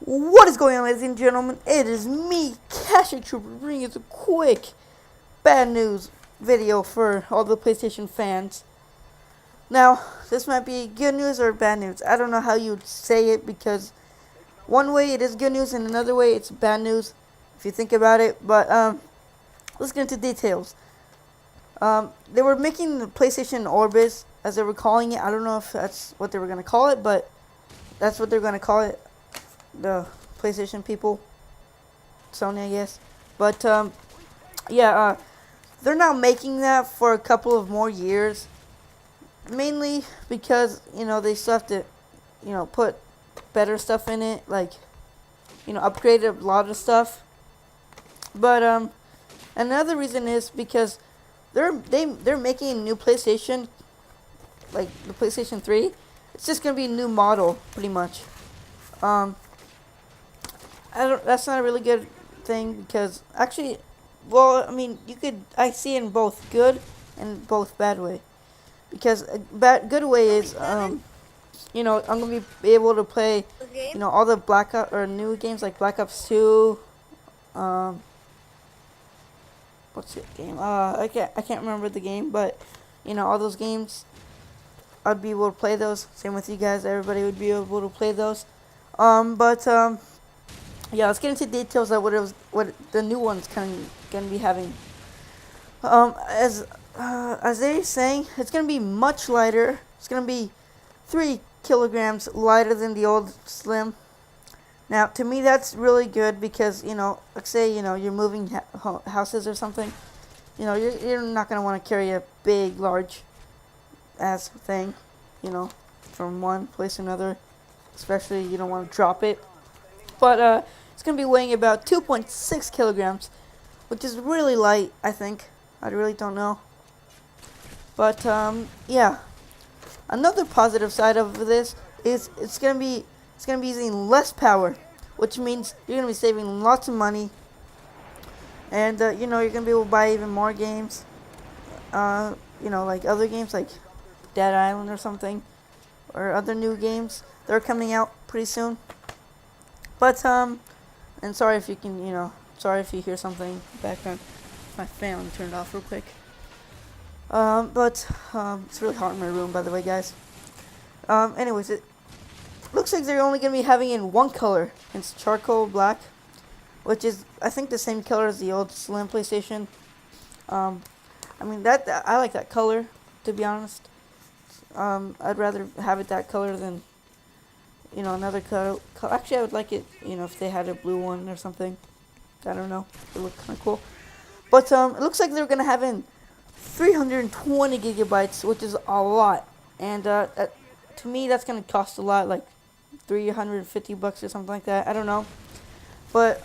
What is going on, ladies and gentlemen? It is me, Cashier Trooper, bringing you a quick bad news video for all the PlayStation fans. Now, this might be good news or bad news. I don't know how you'd say it, because one way it is good news and another way it's bad news, if you think about it. But let's get into details. They were making the PlayStation Orbis, as they were calling it. I don't know if that's what they were going to call it, but that's what they're going to call it. The PlayStation people, Sony, I guess. But they're now making that for a couple of more years, mainly because they still have to put better stuff in it, like upgrade a lot of stuff. But another reason is because they're making a new PlayStation, like the PlayStation 3. It's just gonna be a new model, pretty much. That's not a really good thing, because actually, well, I mean, I see it in both good and both bad way. Because a good way is, I'm gonna be able to play, all the Black Ops or new games like Black Ops 2. What's the game? I can't remember the game, but all those games, I'd be able to play those. Same with you guys. Everybody would be able to play those. Yeah, let's get into details of what the new one's gonna be having. As they're saying, it's gonna be much lighter. It's gonna be 3 kilograms lighter than the old Slim. Now, to me, that's really good, because like say you're moving houses or something. You're not gonna want to carry a big, large ass thing, from one place to another. Especially you don't want to drop it. But it's going to be weighing about 2.6 kilograms, which is really light, I think. I really don't know. But yeah. Another positive side of this is it's going to be using less power, which means you're going to be saving lots of money. And you're going to be able to buy even more games. Like other games like Dead Island or something, or other new games. They're coming out pretty soon. But and sorry if you sorry if you hear something in the background. My fan, let me turn it off real quick. It's really hot in my room, by the way, guys. Anyways, it looks like they're only gonna be having it in one color. It's charcoal black, which is, I think, the same color as the old Slim PlayStation. I mean, I like that color, to be honest. I'd rather have it that color than another color. Actually, I would like it, if they had a blue one or something. I don't know. It would look kind of cool. But it looks like they're gonna have in 320 gigabytes, which is a lot. And to me, that's gonna cost a lot, like $350 or something like that. I don't know. But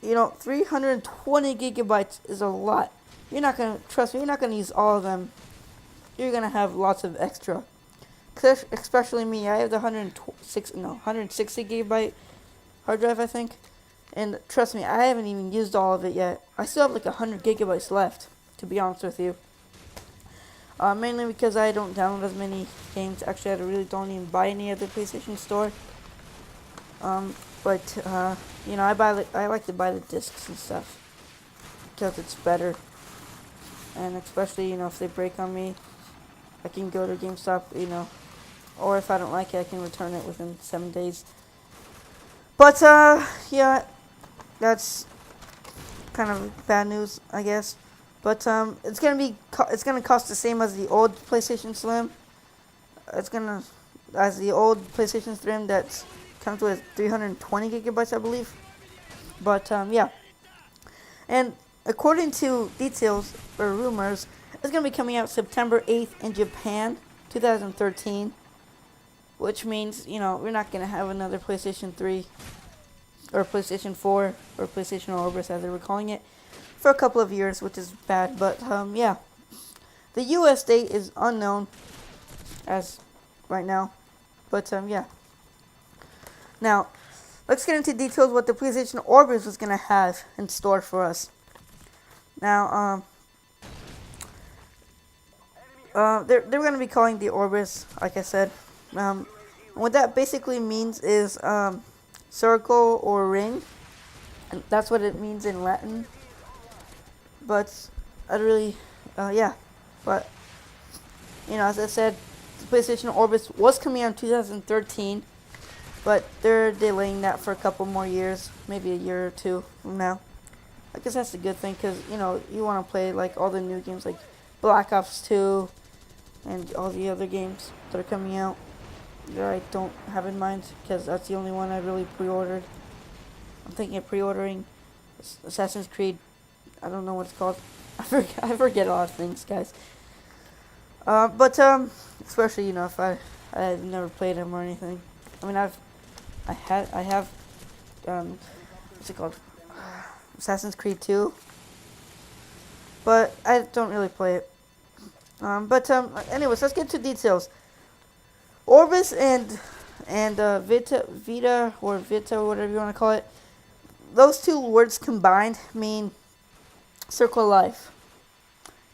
320 gigabytes is a lot. You're not gonna use all of them. You're gonna have lots of extra. Especially me, I have the 160 gigabyte hard drive, I think. And trust me, I haven't even used all of it yet. I still have like 100 gigabytes left, to be honest with you. Mainly because I don't download as many games. Actually, I really don't even buy any at the PlayStation Store. I like to buy the discs and stuff, because it's better. And especially, if they break on me, I can go to GameStop, or if I don't like it, I can return it within 7 days. But, yeah, that's kind of bad news, I guess. But, it's gonna cost the same as the old PlayStation Slim. As the old PlayStation Slim that comes with 320 gigabytes, I believe. But, yeah. And according to details or rumors, it's going to be coming out September 8th in Japan, 2013. Which means, we're not going to have another PlayStation 3 or PlayStation 4 or PlayStation Orbis, as they were calling it, for a couple of years, which is bad. But, yeah. The US date is unknown as right now. But, yeah. Now, let's get into details what the PlayStation Orbis was going to have in store for us. Now, they're going to be calling the Orbis, like I said. What that basically means is circle or ring, and that's what it means in Latin. But I really, yeah. But as I said, the PlayStation Orbis was coming out in 2013, but they're delaying that for a couple more years, maybe a year or two from now. I guess that's a good thing because you want to play like all the new games like Black Ops 2 and all the other games that are coming out that I don't have in mind because that's the only one I really pre-ordered. I'm thinking of pre-ordering Assassin's Creed. I don't know what it's called. I forget a lot of things, guys. But especially if I've never played them or anything. I mean I have what's it called? Assassin's Creed 2. But I don't really play it. But anyways, let's get to details. Orbis and Vita or whatever you want to call it. Those two words combined mean circle of life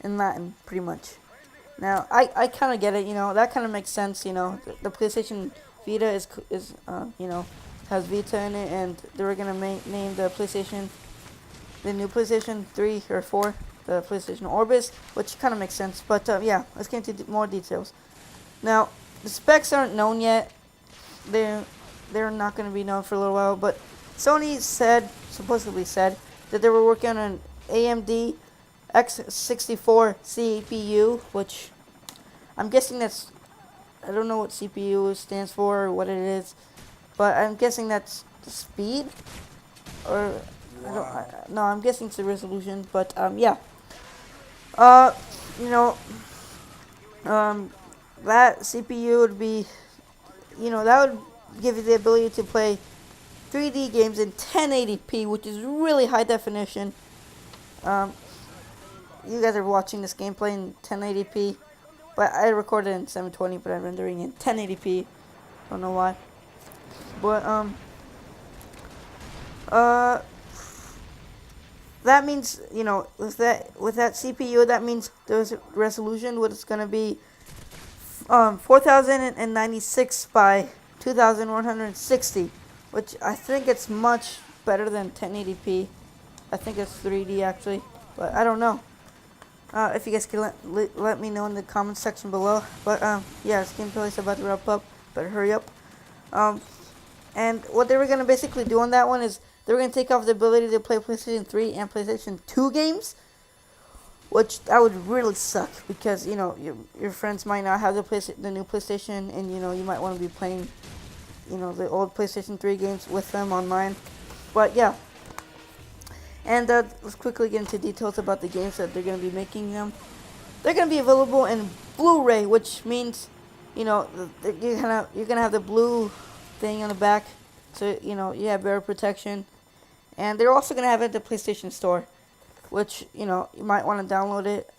in Latin, pretty much. Now I kind of get it. That kind of makes sense. The PlayStation Vita is has Vita in it, and they were gonna name the new PlayStation 3 or 4, the PlayStation Orbis, which kind of makes sense. But yeah, let's get into more details. Now, the specs aren't known yet. They're not going to be known for a little while. But Sony supposedly said that they were working on an AMD X64 CPU, which I'm guessing I don't know what CPU stands for or what it is, but I'm guessing that's the speed, or no, I'm guessing it's the resolution. But yeah, that CPU would be, that would give you the ability to play 3D games in 1080p, which is really high definition. You guys are watching this gameplay in 1080p, but I recorded in 720, but I'm rendering in 1080p. Don't know why. But that means with that CPU, that means the resolution what it's gonna be 4096 by 2160, which I think it's much better than 1080p. I think it's 3D actually, but I don't know. If you guys can let me know in the comments section below. But yeah, this gameplay is about to wrap up. Better hurry up. And what they were gonna basically do on that one is they were gonna take off the ability to play PlayStation 3 and PlayStation 2 games, which that would really suck because your friends might not have the new PlayStation, and you might want to be playing the old PlayStation 3 games with them online. But yeah. And let's quickly get into details about the games that they're going to be making them. They're going to be available in Blu-ray, which means, you're going to have the blue thing on the back, so, you have better protection. And they're also going to have it at the PlayStation Store, which, you might want to download it,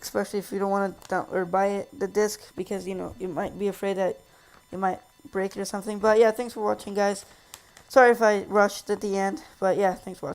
especially if you don't want to buy it, the disc, because, you might be afraid that you might break it or something. But yeah, thanks for watching, guys. Sorry if I rushed at the end, but yeah, thanks for watching.